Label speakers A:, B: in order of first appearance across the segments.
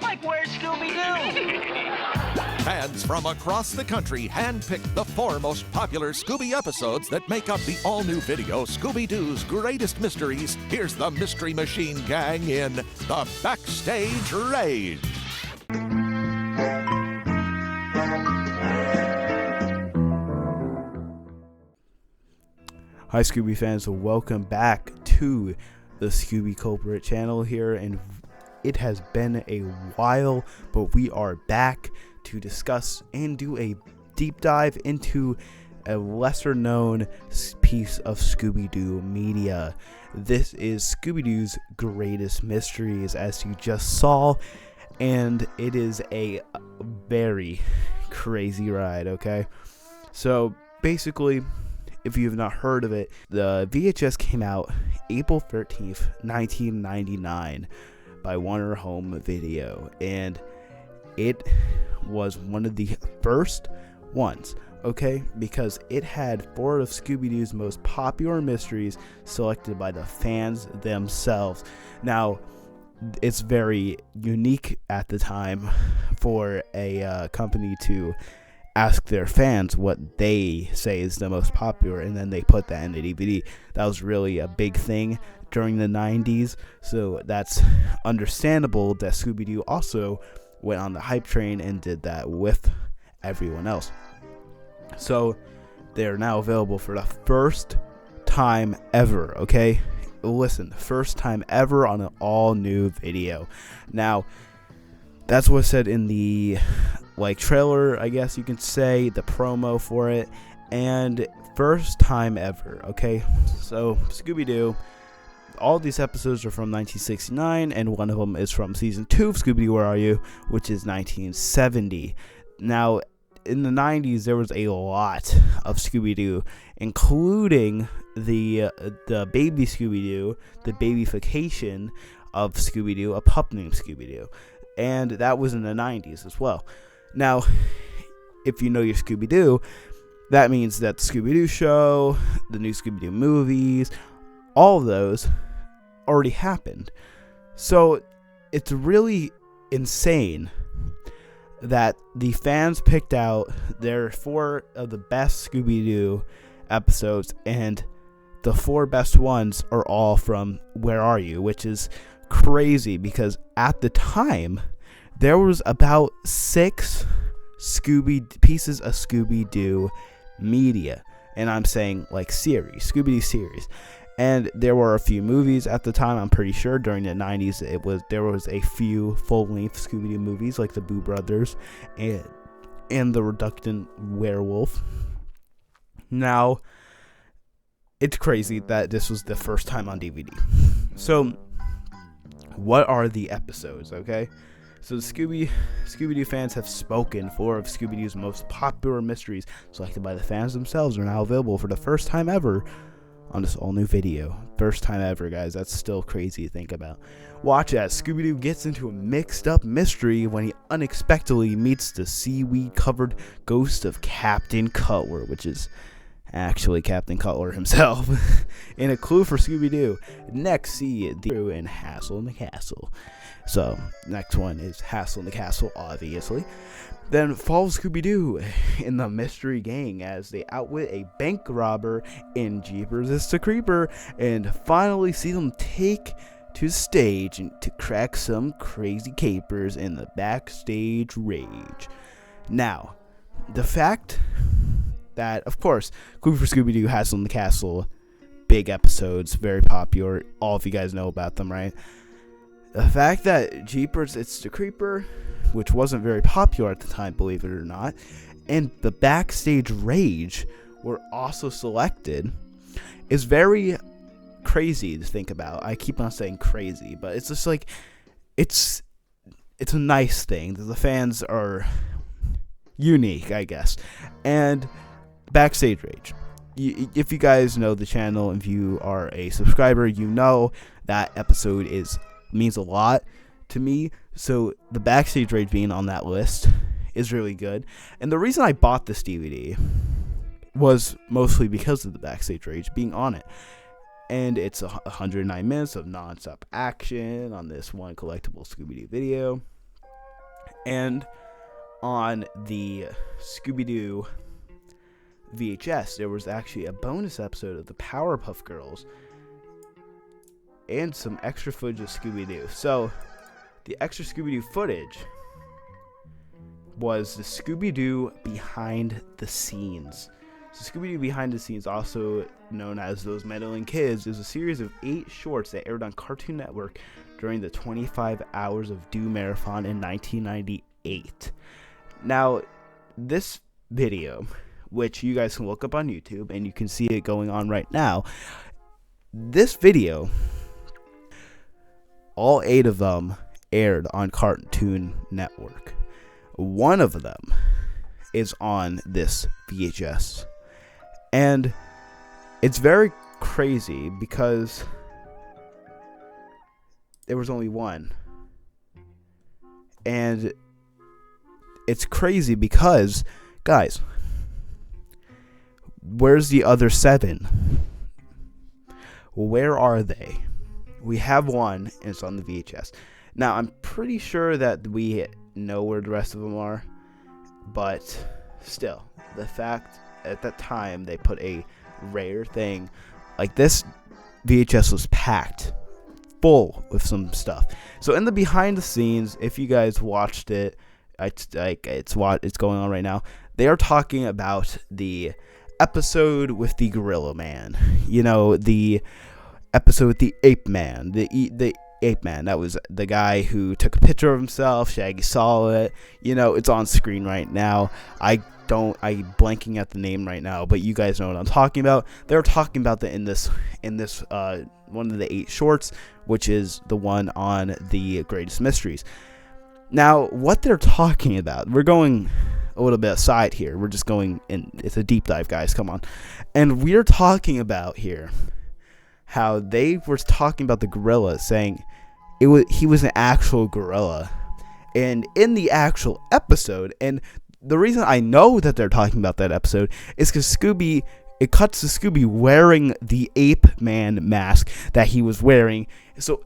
A: Like where's Scooby Doo?
B: Fans from across the country handpicked the 4 most popular Scooby episodes that make up the all-new video Scooby Doo's Greatest Mysteries. Here's the Mystery Machine Gang in The Backstage Rage.
C: Hi Scooby fans, welcome back to the Scooby Culprit channel here, and it has been a while, but we are back to discuss and do a deep dive into a lesser known piece of Scooby Doo media. This is Scooby Doo's Greatest Mysteries, as you just saw, and it is a very crazy ride, okay? So basically, if you have not heard of it, the VHS came out April 13th, 1999 by Warner Home Video, and it was one of the first ones, okay, because it had 4 of Scooby-Doo's most popular mysteries selected by the fans themselves. Now, it's very unique at the time for a company to ask their fans what they say is the most popular, and then they put that in the DVD. That was really a big thing during the 90s, so that's understandable that Scooby-Doo also went on the hype train and did that with everyone else. So they're now available for the first time ever, okay? Listen, first time ever on an all-new video. Now, that's what's said in the trailer, I guess you can say, the promo for it, and first time ever, okay? So Scooby-Doo, all these episodes are from 1969, and one of them is from season 2 of Scooby-Doo Where Are You, which is 1970. Now, in the 90s, there was a lot of Scooby-Doo, including the baby Scooby-Doo, the babyfication of Scooby-Doo, a pup named Scooby-Doo, and that was in the 90s as well. Now, if you know your Scooby-Doo, that means that the Scooby-Doo show, the new Scooby-Doo movies, all of those already happened. So it's really insane that the fans picked out their 4 of the best Scooby-Doo episodes, and the 4 best ones are all from Where Are You, which is crazy because at the time there was about 6 pieces of Scooby-Doo media, and I'm saying series, Scooby-Doo series. And there were a few movies at the time. I'm pretty sure during the 90s there was a few full-length Scooby-Doo movies like the Boo Brothers and the Reluctant Werewolf. Now, it's crazy that this was the first time on DVD. So, what are the episodes, okay? So the Scooby-Doo fans have spoken. 4 of Scooby-Doo's most popular mysteries, selected by the fans themselves, are now available for the first time ever on this all-new video. First time ever, guys. That's still crazy to think about. Watch as Scooby-Doo gets into a mixed-up mystery when he unexpectedly meets the seaweed-covered ghost of Captain Cutler, which is actually Captain Cutler himself. And a clue for Scooby-Doo. Next, see the crew in Hassle in the Castle. So, next one is Hassle in the Castle, obviously. Then follow Scooby-Doo in the mystery gang as they outwit a bank robber in Jeepers It's the Creeper, and finally see them take to the stage and to crack some crazy capers in the Backstage Rage. Now, the fact that, of course, Clue for Scooby-Doo, Hassle in the Castle, big episodes, very popular. All of you guys know about them, right? The fact that Jeepers It's the Creeper, which wasn't very popular at the time, believe it or not, and the Backstage Rage were also selected is very crazy to think about. I keep on saying crazy, but it's just it's a nice thing that the fans are unique, I guess. And Backstage Rage. If you guys know the channel, if you are a subscriber, you know that episode means a lot to me. So the Backstage Rage being on that list is really good. And the reason I bought this DVD was mostly because of the Backstage Rage being on it. And it's 109 minutes of non-stop action on this one collectible Scooby Doo video. And on the Scooby Doo VHS, there was actually a bonus episode of the Powerpuff Girls and some extra footage of Scooby Doo. So, the extra Scooby Doo footage was the Scooby Doo behind the scenes. So Scooby Doo Behind the Scenes, also known as Those Meddling Kids, is a series of 8 shorts that aired on Cartoon Network during the 25 Hours of Doo Marathon in 1998. Now, this video, which you guys can look up on YouTube, and you can see it going on right now, this video, all 8 of them aired on Cartoon Network. One of them is on this VHS. And it's very crazy because there was only one. And it's crazy because, guys, where's the other 7? Where are they? We have one, and it's on the VHS. Now, I'm pretty sure that we know where the rest of them are, but still, the fact at that time they put a rare thing like this VHS was packed full with some stuff. So in the behind the scenes, if you guys watched it, it's going on right now. They are talking about the episode with the Gorilla Man. You know, the episode with the Ape Man. The Ape Man. That was the guy who took a picture of himself. Shaggy saw it. You know, it's on screen right now. I'm blanking at the name right now, but you guys know what I'm talking about. They're talking about that in this one of the 8 shorts, which is the one on the Greatest Mysteries. Now, what they're talking about, we're going a little bit aside here. We're just going in. It's a deep dive, guys. Come on. And we're talking about here how they were talking about the gorilla, saying he was an actual gorilla. And in the actual episode, and the reason I know that they're talking about that episode is because it cuts to Scooby wearing the Ape Man mask that he was wearing. So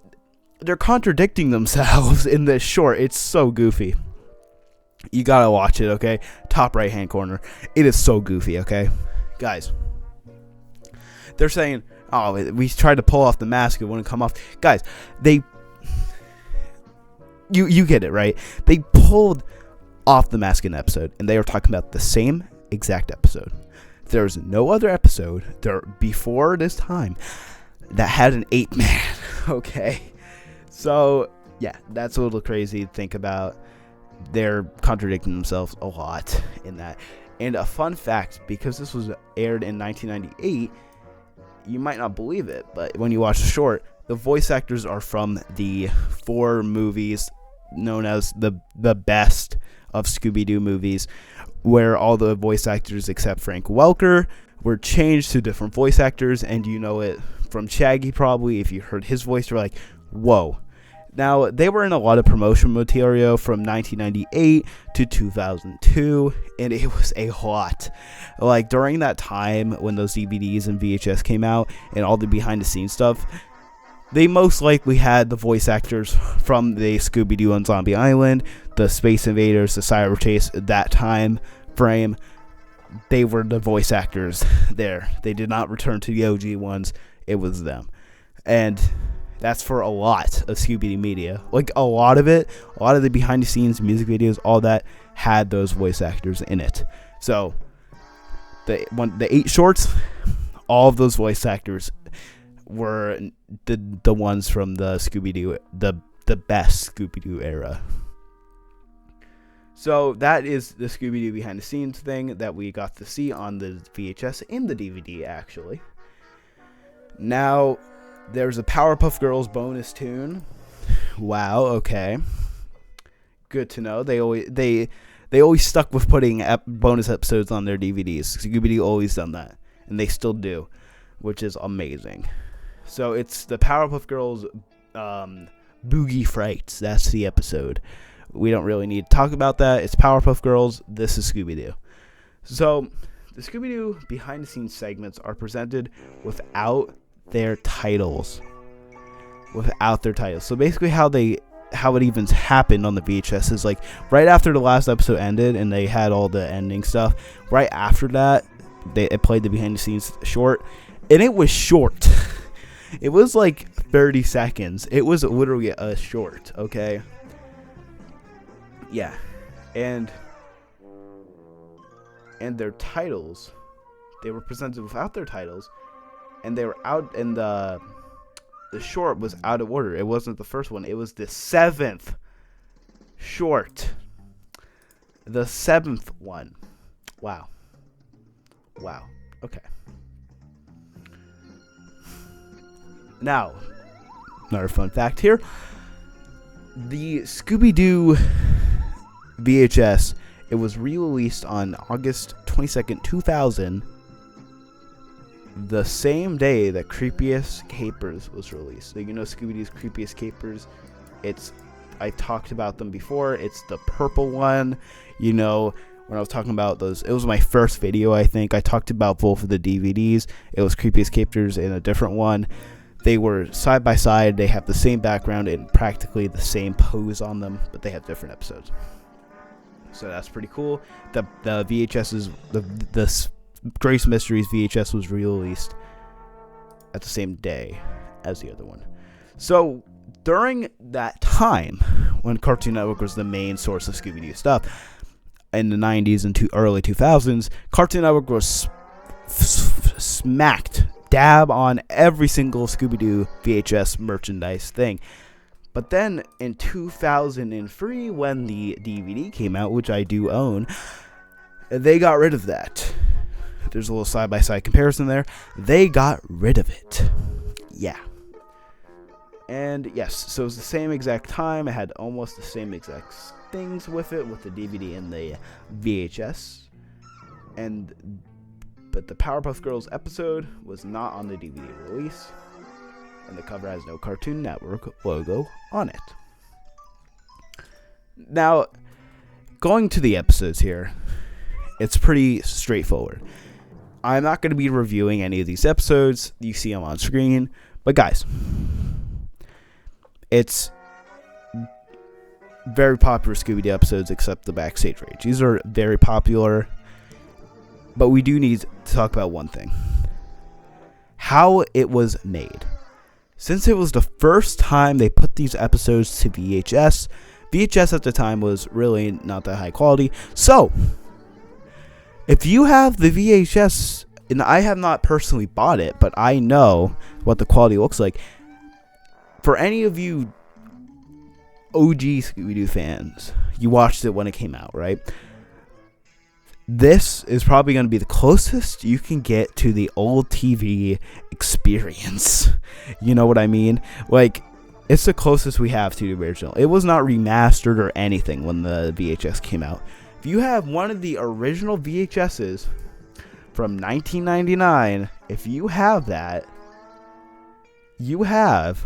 C: they're contradicting themselves in this short. It's so goofy. You gotta watch it, okay? Top right hand corner. It is so goofy, okay? Guys, they're saying, oh, we tried to pull off the mask, it wouldn't come off. Guys, you get it, right? They pulled off the mask in the episode, and they were talking about the same exact episode. There's no other episode there before this time that had an Ape Man, okay? So, yeah, that's a little crazy to think about. They're contradicting themselves a lot in that. And a fun fact, because this was aired in 1998, you might not believe it, but when you watch the short, the voice actors are from the 4 movies known as the best of Scooby-Doo movies, where all the voice actors except Frank Welker were changed to different voice actors, and you know it from Shaggy probably. If you heard his voice, you're like, whoa. Now, they were in a lot of promotion material from 1998 to 2002, and it was a lot. Like, during that time when those DVDs and VHS came out and all the behind-the-scenes stuff, they most likely had the voice actors from the Scooby-Doo on Zombie Island, the Space Invaders, the Cyber Chase, that time frame. They were the voice actors there. They did not return to the OG ones. It was them. And that's for a lot of Scooby-Doo media. Like, a lot of it, a lot of the behind-the-scenes music videos, all that had those voice actors in it. So, the 8 shorts, all of those voice actors were the ones from the Scooby-Doo, the best Scooby-Doo era. So that is the Scooby-Doo behind the scenes thing that we got to see on the VHS and the DVD, actually. Now, there's a Powerpuff Girls bonus tune. Wow, okay. Good to know. They always stuck with putting bonus episodes on their DVDs. Scooby-Doo always done that, and they still do, which is amazing. So it's the Powerpuff Girls Boogie Frights. That's the episode. We don't really need to talk about that. It's Powerpuff Girls. This is Scooby-Doo. So the Scooby-Doo behind-the-scenes segments are presented without their titles. So basically how they how it even happened on the VHS is like right after the last episode ended and they had all the ending stuff. Right after that, it played the behind the scenes short, and it was short. It was like 30 seconds. It was literally a short. Okay. Yeah, and their titles, they were presented without their titles, and they were out, and the short was out of order. It wasn't the first one. It was the 7th short. The 7th one. Wow. Okay. Now, another fun fact here. The Scooby Doo VHS, it was re-released on August 22nd, 2000, the same day that Creepiest Capers was released. So you know Scooby Doo's Creepiest Capers, I talked about them before. It's the purple one. You know, when I was talking about those, it was my first video, I think. I talked about both of the DVDs. It was Creepiest Capers and a different one. They were side by side. They have the same background and practically the same pose on them, but they have different episodes. So that's pretty cool. The VHS's the Grace Mysteries VHS was released at the same day as the other one. So during that time, when Cartoon Network was the main source of Scooby Doo stuff in the 90s and early 2000s, Cartoon Network was smacked dab on every single Scooby Doo VHS merchandise thing. But then in 2003, when the DVD came out, which I do own, they got rid of that. There's a little side-by-side comparison there. They got rid of it. Yeah. And yes, so it was the same exact time. It had almost the same exact things with it, with the DVD and the VHS. But the Powerpuff Girls episode was not on the DVD release. And the cover has no Cartoon Network logo on it. Now, going to the episodes here, it's pretty straightforward. I'm not going to be reviewing any of these episodes. You see them on screen. But guys, it's very popular Scooby Doo episodes except the Backstage Rage. These are very popular. But we do need to talk about one thing. How it was made. Since it was the first time they put these episodes to VHS at the time was really not that high quality. So, if you have the VHS, and I have not personally bought it, but I know what the quality looks like. For any of you OG Scooby-Doo fans, you watched it when it came out, right? This is probably going to be the closest you can get to the old TV experience. You know what I mean? Like, it's the closest we have to the original. It was not remastered or anything when the VHS came out. If you have one of the original VHSs from 1999, if you have that, you have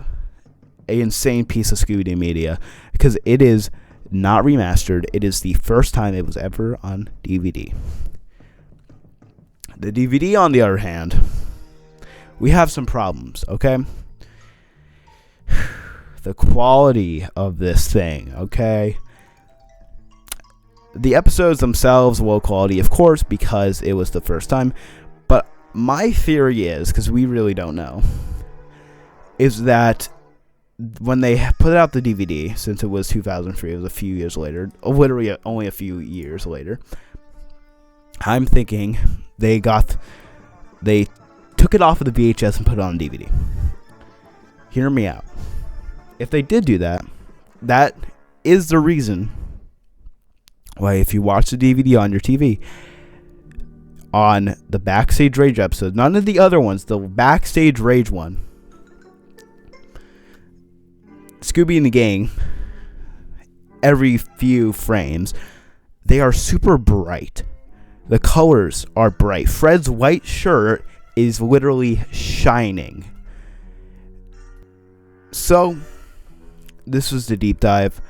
C: an insane piece of Scooby-Doo media, because it is not remastered. It is the first time it was ever on DVD. The DVD, on the other hand, we have some problems, okay? The quality of this thing, okay? The episodes themselves, low quality, of course, because it was the first time. But my theory is, because we really don't know, is that when they put out the DVD, since it was 2003, it was a few years later, literally only a few years later, I'm thinking they took it off of the VHS and put it on DVD. Hear me out. If they did do that, that is the reason why, if you watch the DVD on your TV, on the Backstage Rage episode, none of the other ones, the Backstage Rage one, Scooby and the gang, every few frames, they are super bright. The colors are bright. Fred's white shirt is literally shining. So, this was the deep dive.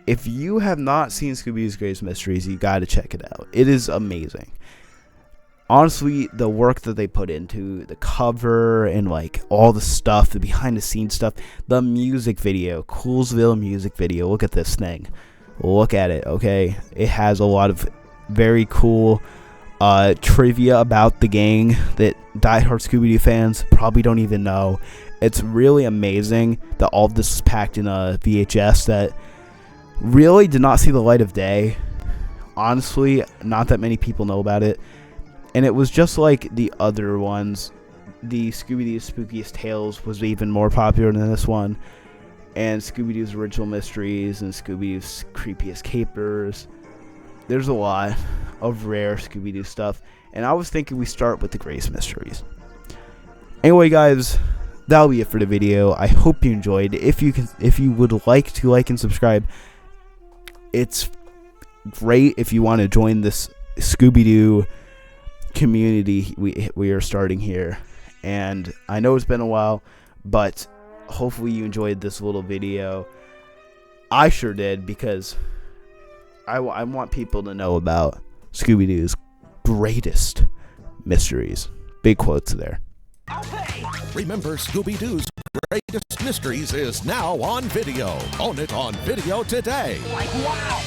C: If you have not seen Scooby Doo's Greatest Mysteries, you gotta check it out. It is amazing. honestly, the work that they put into the cover and like all the stuff, the behind the scenes stuff, the music video, Coolsville music video. Look at this thing. Look at it, okay? It has a lot of very cool trivia about the gang that diehard Scooby-Doo fans probably don't even know. It's really amazing that all of this is packed in a VHS that really did not see the light of day. Honestly, not that many people know about it. And it was just like the other ones. The Scooby-Doo's Spookiest Tales was even more popular than this one. And Scooby-Doo's Original Mysteries and Scooby-Doo's Creepiest Capers. There's a lot of rare Scooby-Doo stuff. And I was thinking we start with the Greatest Mysteries. Anyway, guys, that'll be it for the video. I hope you enjoyed. If you would like to like and subscribe, it's great if you want to join this Scooby-Doo community we are starting here. And I know it's been a while, but hopefully you enjoyed this little video. I sure did, because I want people to know about Scooby-Doo's greatest mysteries. Big quotes there.
B: Remember, Scooby-Doo's Greatest Mysteries is now on video. Own it on video today.
A: Like, wow.